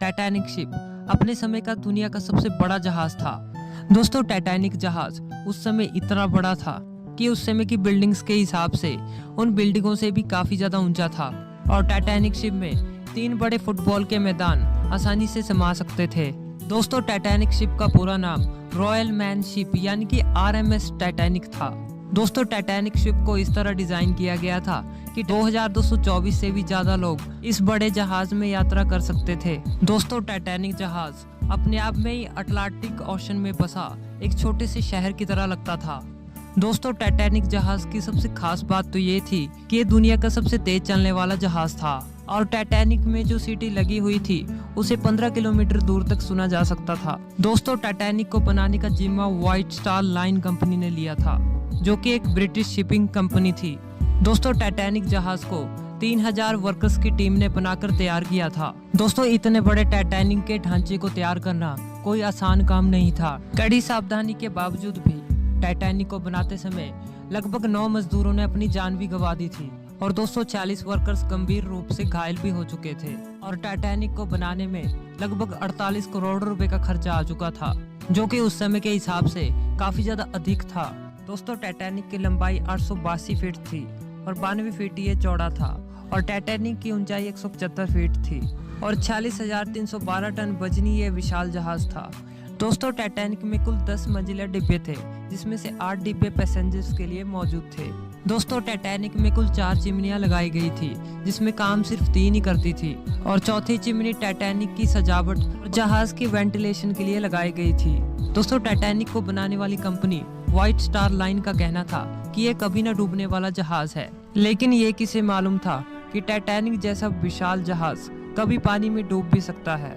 Titanic ship अपने समय का दुनिया का सबसे बड़ा जहाज था। दोस्तों, टाइटैनिक जहाज उस समय इतना बड़ा था कि उस समय की बिल्डिंग्स के हिसाब से उन बिल्डिंगों से भी काफी ज्यादा ऊंचा था। और टाइटैनिक शिप में 3 बड़े फुटबॉल के मैदान आसानी से समा सकते थे। दोस्तों, टाइटैनिक शिप का पूरा नाम रॉयल मैन शिप यानी कि RMS टाइटैनिक था। दोस्तों, टाइटैनिक शिप को इस तरह डिजाइन किया गया था कि 2224 से भी ज्यादा लोग इस बड़े जहाज में यात्रा कर सकते थे। दोस्तों, टाइटैनिक जहाज अपने आप में ही अटलांटिक ओशन में बसा एक छोटे से शहर की तरह लगता था। दोस्तों, टाइटैनिक जहाज की सबसे खास बात तो ये थी कि ये दुनिया का सबसे तेज चलने वाला जहाज था और टाइटैनिक में जो सीटी लगी हुई थी उसे 15 किलोमीटर दूर तक सुना जा सकता था। दोस्तों, टाइटैनिक को बनाने का जिम्मा व्हाइट स्टार लाइन कंपनी ने लिया था, जो कि एक ब्रिटिश शिपिंग कंपनी थी। दोस्तों, टाइटैनिक जहाज को 3000 वर्कर्स की टीम ने बनाकर तैयार किया था। दोस्तों, इतने बड़े टाइटैनिक के ढांचे को तैयार करना कोई आसान काम नहीं था। कड़ी सावधानी के बावजूद भी टाइटैनिक को बनाते समय लगभग 9 मजदूरों ने अपनी जान भी गंवा दी थी और 240 वर्कर्स गंभीर रूप से घायल भी हो चुके थे। और टाइटैनिक को बनाने में लगभग 48 करोड़ रुपए का खर्चा आ चुका था, जो कि उस समय के हिसाब से काफी ज्यादा अधिक था। दोस्तों, टाइटैनिक की लंबाई 882 फीट थी और 92 फीट ये चौड़ा था और टाइटैनिक की ऊंचाई 175 फीट थी और 46,312 टन वजनी ये विशाल जहाज था। दोस्तों, टाइटैनिक में कुल 10 मंजिला डिब्बे थे, जिसमें से 8 डिब्बे पैसेंजर्स के लिए मौजूद थे। दोस्तों, टाइटैनिक में कुल 4 चिमनियां लगाई गई थी, जिसमें काम सिर्फ 3 ही करती थी और चौथी चिमनी टाइटैनिक की सजावट और जहाज की वेंटिलेशन के लिए लगाई गई थी। दोस्तों, टाइटैनिक को बनाने वाली कंपनी व्हाइट स्टार लाइन का कहना था कि ये कभी न डूबने वाला जहाज है, लेकिन ये किसे मालूम था कि टाइटैनिक जैसा विशाल जहाज कभी पानी में डूब भी सकता है।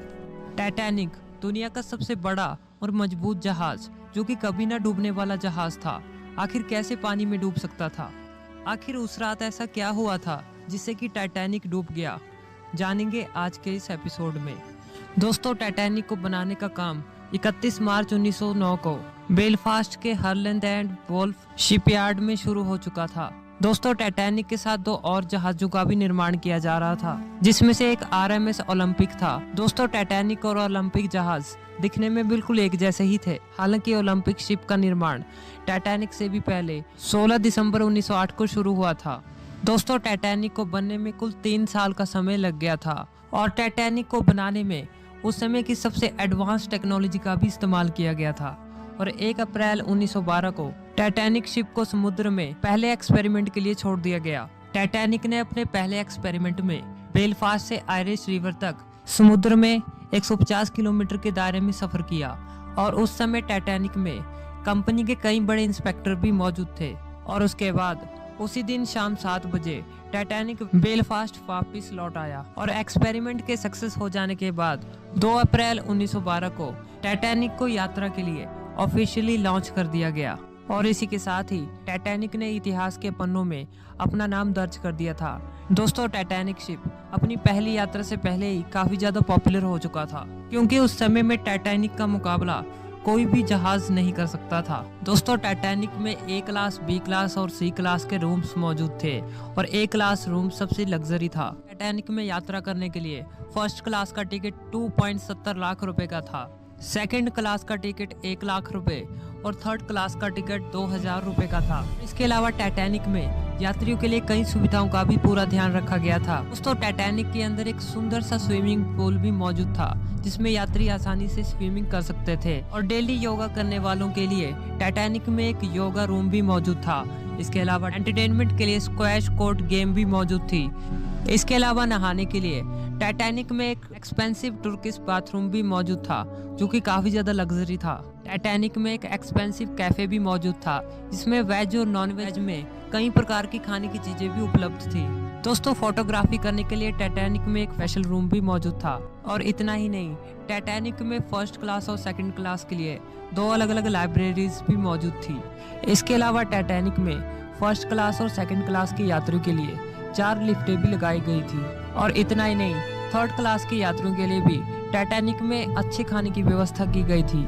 टाइटैनिक दुनिया का सबसे बड़ा और मजबूत जहाज, जो कि कभी न डूबने वाला जहाज था, आखिर कैसे पानी में डूब सकता था? आखिर उस रात ऐसा क्या हुआ था जिससे कि टाइटैनिक डूब गया? जानेंगे आज के इस एपिसोड में। दोस्तों, टाइटैनिक को बनाने का काम 31 मार्च 1909 को बेलफास्ट के हरलैंड एंड वोल्फ शिपयार्ड में शुरू हो चुका था। दोस्तों, टाइटैनिक के साथ 2 और जहाजों का भी निर्माण किया जा रहा था, जिसमें से एक RMS ओलंपिक था। दोस्तों, टाइटैनिक और ओलंपिक जहाज दिखने में बिल्कुल एक जैसे ही थे। हालांकि ओलंपिक शिप का निर्माण टाइटैनिक से भी पहले 16 दिसंबर 1908 को शुरू हुआ था। दोस्तों, टाइटैनिक को बनने में कुल 3 साल का समय लग गया था और टाइटैनिक को बनाने में उस समय की सबसे एडवांस टेक्नोलॉजी का भी इस्तेमाल किया गया था। और 1 अप्रैल 1912 को टाइटैनिक शिप को समुद्र में पहले एक्सपेरिमेंट के लिए छोड़ दिया गया। टाइटैनिक ने अपने पहले एक्सपेरिमेंट में बेलफास्ट से आयरिश रिवर तक समुद्र में 150 किलोमीटर के दायरे में सफर किया और उस समय टाइटैनिक में कंपनी के कई बड़े इंस्पेक्टर भी मौजूद थे। और उसके बाद उसी दिन शाम 7 बजे टाइटैनिक बेलफास्ट वापिस लौट आया और एक्सपेरिमेंट के सक्सेस हो जाने के बाद 2 अप्रैल 1912 को टाइटैनिक को यात्रा के लिए ऑफिशियली लॉन्च कर दिया गया। और इसी के साथ ही टाइटैनिक ने इतिहास के पन्नों में अपना नाम दर्ज कर दिया था। दोस्तों, टाइटैनिक शिप अपनी पहली यात्रा से पहले ही काफी ज्यादा पॉपुलर हो चुका था, क्योंकि उस समय में टाइटैनिक का मुकाबला कोई भी जहाज नहीं कर सकता था। दोस्तों, टाइटैनिक में A क्लास, B क्लास और C क्लास के रूम्स मौजूद थे और A क्लास रूम सबसे लग्जरी था। टाइटैनिक में यात्रा करने के लिए फर्स्ट क्लास का टिकट 2.70 लाख रुपए का था, सेकंड क्लास का टिकट 1 लाख रुपए और थर्ड क्लास का टिकट 2000 रुपए का था। इसके अलावा टाइटैनिक में यात्रियों के लिए कई सुविधाओं का भी पूरा ध्यान रखा गया था। दोस्तों, टाइटैनिक के अंदर एक सुंदर सा स्विमिंग पूल भी मौजूद था, जिसमें यात्री आसानी से स्विमिंग कर सकते थे। और डेली योगा करने वालों के लिए टाइटैनिक में एक योगा रूम भी मौजूद था। इसके अलावा एंटरटेनमेंट के लिए स्क्वैश कोर्ट गेम भी मौजूद थी। इसके अलावा नहाने के लिए टाइटैनिक में एक एक्सपेंसिव टर्किश बाथरूम भी मौजूद था, जो कि काफी ज्यादा लग्जरी था। टाइटैनिक में एक एक्सपेंसिव कैफे भी मौजूद था, जिसमें वेज और नॉन वेज में कई प्रकार की खाने की चीजें भी उपलब्ध थी। दोस्तों, फोटोग्राफी करने के लिए टाइटैनिक में एक स्पेशल रूम भी मौजूद था। और इतना ही नहीं, टाइटैनिक में फर्स्ट क्लास और सेकंड क्लास के लिए 2 अलग अलग लाइब्रेरीज भी मौजूद थी। इसके अलावा टाइटैनिक में फर्स्ट क्लास और सेकंड क्लास के यात्रियों के लिए 4 लिफ्टें भी लगाई गई थी। और इतना ही नहीं, थर्ड क्लास के यात्रियों के लिए भी टाइटैनिक में अच्छे खाने की व्यवस्था की गई थी।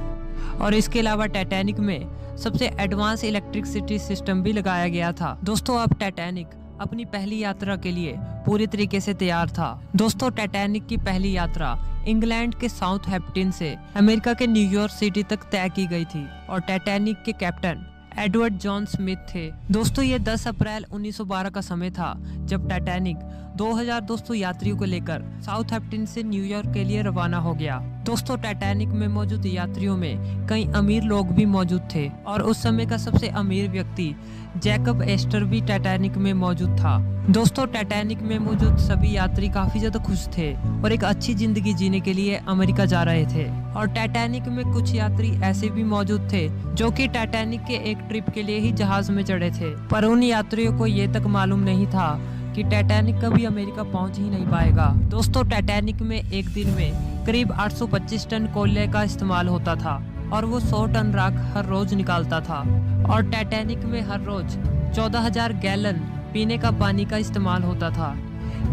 और इसके अलावा टाइटैनिक में सबसे एडवांस इलेक्ट्रिसिटी सिस्टम भी लगाया गया था। दोस्तों, अब टाइटैनिक अपनी पहली यात्रा के लिए पूरी तरीके से तैयार था। दोस्तों, टाइटैनिक की पहली यात्रा इंग्लैंड के साउथहैम्पटन से अमेरिका के न्यूयॉर्क सिटी तक तय की गई थी और टाइटैनिक के कैप्टन एडवर्ड जॉन स्मिथ थे। दोस्तों, ये 10 अप्रैल 1912 का समय था जब टाइटैनिक 2200 यात्रियों को लेकर साउथहैम्पटन से न्यूयॉर्क के लिए रवाना हो गया। दोस्तों, टाइटैनिक में मौजूद यात्रियों में कई अमीर लोग भी मौजूद थे और उस समय का सबसे अमीर व्यक्ति जैकब एस्टर भी टाइटैनिक में मौजूद था। दोस्तों, टाइटैनिक में मौजूद सभी यात्री काफी ज्यादा खुश थे और एक अच्छी जिंदगी जीने के लिए अमेरिका जा रहे थे। और टाइटैनिक में कुछ यात्री ऐसे भी मौजूद थे जो कि टाइटैनिक के एक ट्रिप के लिए ही जहाज में चढ़े थे, पर उन यात्रियों को ये तक मालूम नहीं था कि टाइटैनिक कभी अमेरिका पहुंच ही नहीं पाएगा। दोस्तों, टाइटैनिक में एक दिन में करीब 825 टन कोयले का इस्तेमाल होता था और वो 100 टन राख हर रोज निकालता था। और टाइटैनिक में हर रोज 14,000 गैलन पीने का पानी का इस्तेमाल होता था।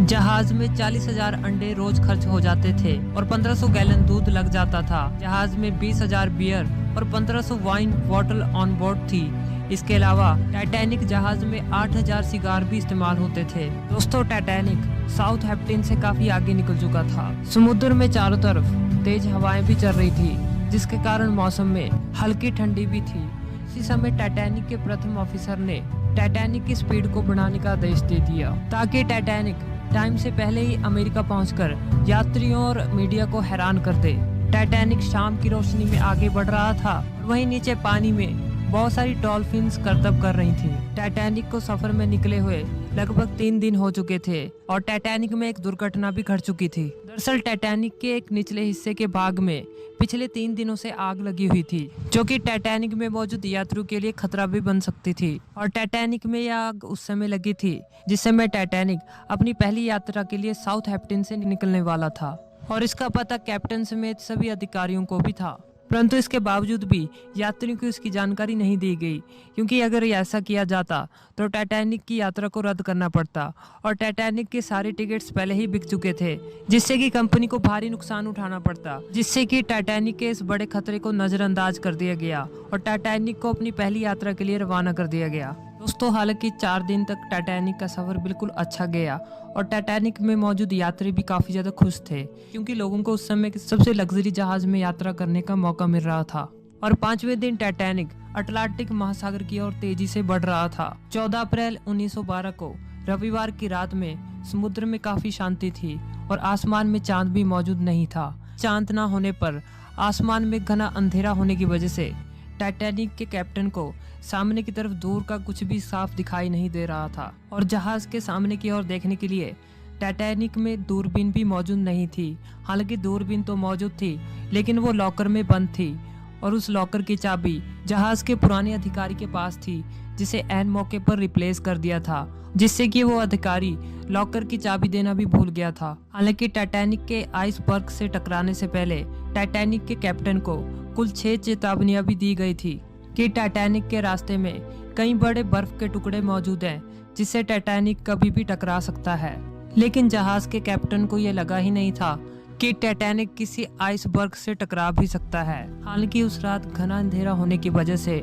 जहाज में 40,000 अंडे रोज खर्च हो जाते थे और 1500 गैलन दूध लग जाता था। जहाज में 20,000 बियर और 1500 वाइन बॉटल ऑन बोर्ड थी। इसके अलावा टाइटैनिक जहाज में 8,000 सिगार भी इस्तेमाल होते थे। दोस्तों, टाइटैनिक साउथहैम्पटन से काफी आगे निकल चुका था। समुद्र में चारों तरफ तेज हवाएं भी चल रही थी, जिसके कारण मौसम में हल्की ठंडी भी थी। इसी समय टाइटैनिक के प्रथम ऑफिसर ने टाइटैनिक की स्पीड को बढ़ाने का आदेश दे दिया ताकि टाइटैनिक टाइम से पहले ही अमेरिका पहुंचकर यात्रियों और मीडिया को हैरान कर दे। टाइटैनिक शाम की रोशनी में आगे बढ़ रहा था, वहीं नीचे पानी में बहुत सारी डॉल्फिन्स करतब कर रही थी। टाइटैनिक को सफर में निकले हुए लगभग 3 दिन हो चुके थे और टाइटैनिक में एक दुर्घटना भी घट चुकी थी। दरअसल टाइटैनिक के एक निचले हिस्से के भाग में पिछले 3 दिनों से आग लगी हुई थी, जो कि टाइटैनिक में मौजूद यात्रियों के लिए खतरा भी बन सकती थी। और टाइटैनिक में यह आग उस समय लगी थी जिस समय टाइटैनिक अपनी पहली यात्रा के लिए साउथहैम्पटन से निकलने वाला था और इसका पता कैप्टन समेत सभी अधिकारियों को भी था। परंतु इसके बावजूद भी यात्रियों को इसकी जानकारी नहीं दी गई, क्योंकि अगर ऐसा किया जाता तो टाइटैनिक की यात्रा को रद्द करना पड़ता और टाइटैनिक के सारे टिकट्स पहले ही बिक चुके थे, जिससे कि कंपनी को भारी नुकसान उठाना पड़ता, जिससे कि टाइटैनिक के इस बड़े खतरे को नजरअंदाज कर दिया गया और टाइटैनिक को अपनी पहली यात्रा के लिए रवाना कर दिया गया। दोस्तों, हालांकि 4 दिन तक टाइटैनिक का सफर बिल्कुल अच्छा गया और टाइटैनिक में मौजूद यात्री भी काफी ज्यादा खुश थे, क्योंकि लोगों को उस समय सबसे लग्जरी जहाज में यात्रा करने का मौका मिल रहा था। और 5वें दिन टाइटैनिक अटलांटिक महासागर की ओर तेजी से बढ़ रहा था। 14 अप्रैल 1912 को रविवार की रात में समुद्र में काफी शांति थी और आसमान में चांद भी मौजूद नहीं था। चांद न होने पर आसमान में घना अंधेरा होने की वजह से टाइटैनिक के कैप्टन को सामने की तरफ दूर का कुछ भी साफ दिखाई नहीं दे रहा था और जहाज के सामने की ओर देखने के लिए टाइटैनिक में दूरबीन भी मौजूद नहीं थी। हालांकि दूरबीन तो मौजूद थी, लेकिन वो लॉकर में बंद थी और उस लॉकर की चाबी जहाज के पुराने अधिकारी के पास थी, जिसे ऐन मौके पर रिप्लेस कर दिया था, जिससे कि वो अधिकारी लॉकर की चाबी देना भी भूल गया था। हालांकि टाइटैनिक के आइसबर्ग से टकराने से पहले टाइटैनिक के कैप्टन को कुल 6 चेतावनियां भी दी गई थी कि टाइटैनिक के रास्ते में कई बड़े बर्फ के टुकड़े मौजूद हैं, जिससे टाइटैनिक कभी भी टकरा सकता है। लेकिन जहाज के कैप्टन को यह लगा ही नहीं था कि टाइटैनिक किसी आइसबर्ग से टकरा भी सकता है। हालांकि उस रात घना अंधेरा होने की वजह से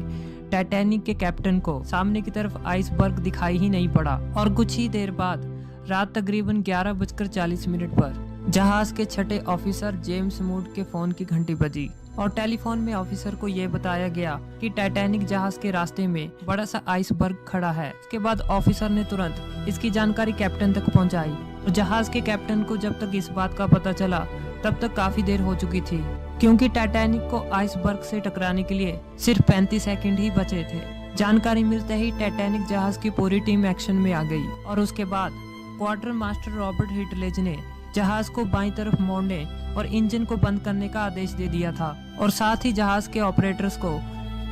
टाइटैनिक के कैप्टन को सामने की तरफ आइसबर्ग दिखाई ही नहीं पड़ा और कुछ ही देर बाद रात तकरीबन 11:40 पर जहाज के 6ठे ऑफिसर जेम्स मूड के फोन की घंटी बजी और टेलीफोन में ऑफिसर को यह बताया गया कि टाइटैनिक जहाज के रास्ते में बड़ा सा आइसबर्ग खड़ा है। इसके बाद ऑफिसर ने तुरंत इसकी जानकारी कैप्टन तक पहुंचाई। तो जहाज के कैप्टन को जब तक इस बात का पता चला तब तक काफी देर हो चुकी थी, क्योंकि टाइटैनिक को आइसबर्ग से टकराने के लिए सिर्फ 35 सेकंड ही बचे थे। जानकारी मिलते ही टाइटैनिक जहाज की पूरी टीम एक्शन में आ गई और उसके बाद क्वार्टर मास्टर रॉबर्ट हिटलेज ने जहाज को बाईं तरफ मोड़ने और इंजन को बंद करने का आदेश दे दिया था और साथ ही जहाज के ऑपरेटर्स को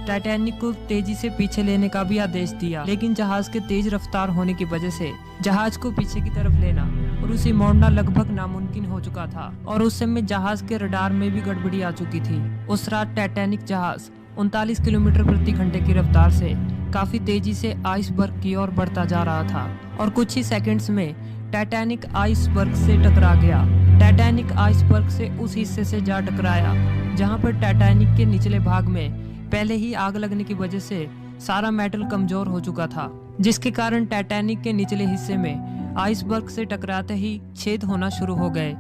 टाइटैनिक को तेजी से पीछे लेने का भी आदेश दिया। लेकिन जहाज के तेज रफ्तार होने की वजह से जहाज को पीछे की तरफ लेना और उसे मोड़ना लगभग नामुमकिन हो चुका था और उस समय जहाज के रडार में भी गड़बड़ी आ चुकी थी। उस रात टाइटैनिक जहाज 39 किलोमीटर प्रति घंटे की रफ्तार से काफी तेजी से आइसबर्ग की ओर बढ़ता जा रहा था और कुछ ही सेकंड्स में टाइटैनिक आइसबर्ग से टकरा गया। टाइटैनिक आइसबर्ग से उस हिस्से से जा टकराया जहां पर टाइटैनिक के निचले भाग में पहले ही आग लगने की वजह से सारा मेटल कमजोर हो चुका था जिसके कारण टाइटैनिक के निचले हिस्से में आइसबर्ग से टकराते ही छेद होना शुरू हो गए,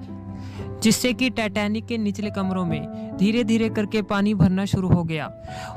जिससे कि टाइटैनिक के निचले कमरों में धीरे धीरे करके पानी भरना शुरू हो गया।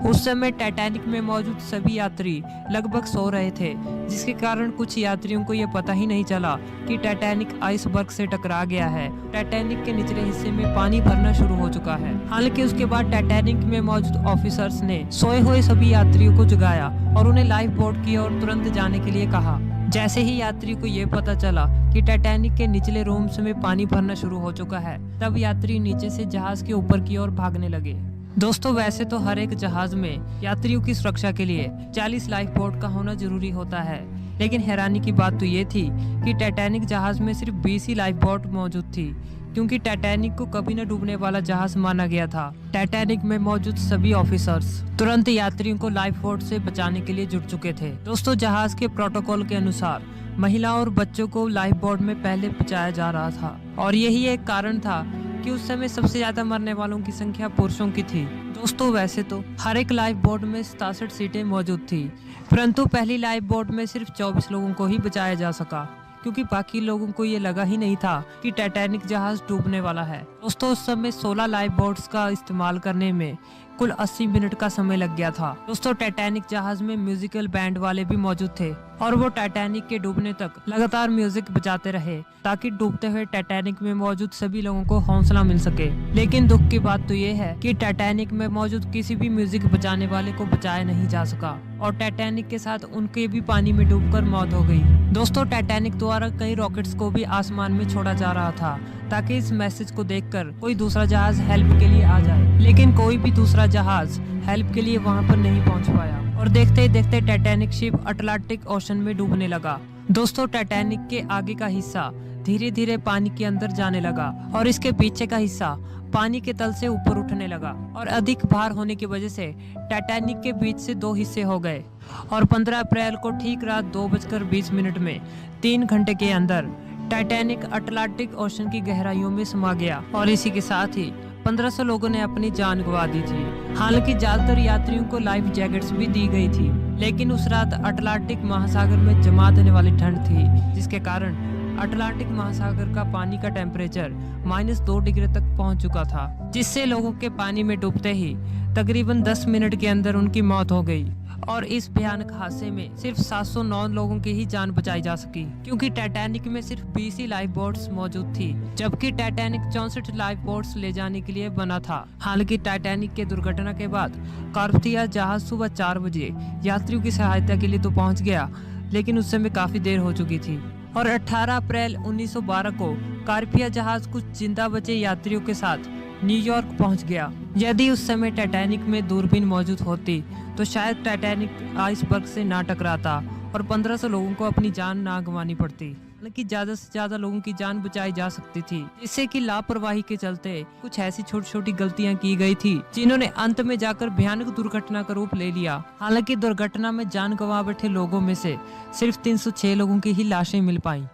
उस समय टाइटैनिक में मौजूद सभी यात्री लगभग सो रहे थे, जिसके कारण कुछ यात्रियों को यह पता ही नहीं चला कि टाइटैनिक आइसबर्ग से टकरा गया है। टाइटैनिक के निचले हिस्से में पानी भरना शुरू हो चुका है। हालांकि उसके बाद टाइटैनिक में मौजूद ऑफिसर्स ने सोए हुए सभी यात्रियों को जगाया और उन्हें लाइफ बोट की ओर तुरंत जाने के लिए कहा। जैसे ही यात्री को ये पता चला कि टाइटैनिक के निचले रूम्स में पानी भरना शुरू हो चुका है, तब यात्री नीचे से जहाज के ऊपर की ओर भागने लगे। दोस्तों, वैसे तो हर एक जहाज में यात्रियों की सुरक्षा के लिए 40 लाइफ बोट का होना जरूरी होता है, लेकिन हैरानी की बात तो ये थी कि टाइटैनिक जहाज में सिर्फ 20 ही लाइफ बोट मौजूद थी, क्योंकि टाइटैनिक को कभी न डूबने वाला जहाज माना गया था। टाइटैनिक में मौजूद सभी ऑफिसर्स तुरंत यात्रियों को लाइफ बोट से बचाने के लिए जुट चुके थे। दोस्तों, जहाज के प्रोटोकॉल के अनुसार महिला और बच्चों को लाइफ बोट में पहले पहुंचाया जा रहा था, और यही एक कारण था कि उस समय सबसे ज्यादा मरने वालों की संख्या पुरुषों की थी। दोस्तों, वैसे तो हर एक लाइफ बोट में 67 सीटें मौजूद थी, परंतु पहली लाइफ बोट में सिर्फ 24 लोगों को ही बचाया जा सका, क्योंकि बाकी लोगों को ये लगा ही नहीं था कि टाइटैनिक जहाज डूबने वाला है। दोस्तों, उस समय 16 लाइफ बोट्स का इस्तेमाल करने में कुल 80 मिनट का समय लग गया था। दोस्तों, टाइटैनिक जहाज में म्यूजिकल बैंड वाले भी मौजूद थे और वो टाइटैनिक के डूबने तक लगातार म्यूजिक बजाते रहे, ताकि डूबते हुए टाइटैनिक में मौजूद सभी लोगों को हौसला मिल सके। लेकिन दुख की बात तो ये है कि टाइटैनिक में मौजूद किसी भी म्यूजिक बजाने वाले को बचाया नहीं जा सका, और टाइटैनिक के साथ उनके भी पानी में डूबकर मौत हो गई। दोस्तों, टाइटैनिक द्वारा कई रॉकेट्स को भी आसमान में छोड़ा जा रहा था, ताकि इस मैसेज को देखकर कोई दूसरा जहाज हेल्प के लिए आ जाए, लेकिन कोई भी दूसरा जहाज हेल्प के लिए वहां पर नहीं पहुंच पाया, और देखते ही देखते टाइटैनिक शिप अटलांटिक ओशन में डूबने लगा। दोस्तों, टाइटैनिक के आगे का हिस्सा धीरे धीरे पानी के अंदर जाने लगा और इसके पीछे का हिस्सा पानी के तल से ऊपर उठने लगा, और अधिक भार होने की वजह से टाइटैनिक के बीच से 2 हिस्से हो गए, और 15 अप्रैल को ठीक रात 2:20 में 3 घंटे के अंदर टाइटैनिक अटलांटिक ओशन की गहराइयों में समा गया, और इसी के साथ ही 1500 लोगों ने अपनी जान गंवा दी थी। हालांकि ज्यादातर यात्रियों को लाइफ जैकेट्स भी दी गई थी, लेकिन उस रात अटलांटिक महासागर में जमा देने वाली ठंड थी, जिसके कारण अटलांटिक महासागर का पानी का टेम्परेचर -2 डिग्री तक पहुंच चुका था, जिससे लोगों के पानी में डूबते ही तकरीबन 10 मिनट के अंदर उनकी मौत हो गई। और इस भयानक हादसे में सिर्फ 709 लोगों की ही जान बचाई जा सकी, क्योंकि टाइटैनिक में सिर्फ 20 ही लाइफ बोट्स मौजूद थी, जबकि टाइटैनिक 64 लाइफ बोट्स ले जाने के लिए बना था। हालांकि टाइटैनिक के दुर्घटना के बाद कार्पथिया जहाज सुबह 4 बजे यात्रियों की सहायता के लिए तो पहुंच गया, लेकिन उस समय काफी देर हो चुकी थी, और 18 अप्रैल 1912 को कार्पिया जहाज कुछ जिंदा बचे यात्रियों के साथ न्यूयॉर्क पहुंच गया। यदि उस समय टाइटैनिक में दूरबीन मौजूद होती तो शायद टाइटैनिक आइसबर्ग से ना टकराता और 1500 लोगों को अपनी जान ना गंवानी पड़ती। हालांकि ज्यादा से ज्यादा लोगों की जान बचाई जा सकती थी, जिससे कि लापरवाही के चलते कुछ ऐसी छोटी छोटी गलतियां की गई थी, जिन्होंने अंत में जाकर भयानक दुर्घटना का रूप ले लिया। हालांकि दुर्घटना में जान गंवा बैठे लोगों में से सिर्फ 306 लोगों की ही लाशें मिल पाई।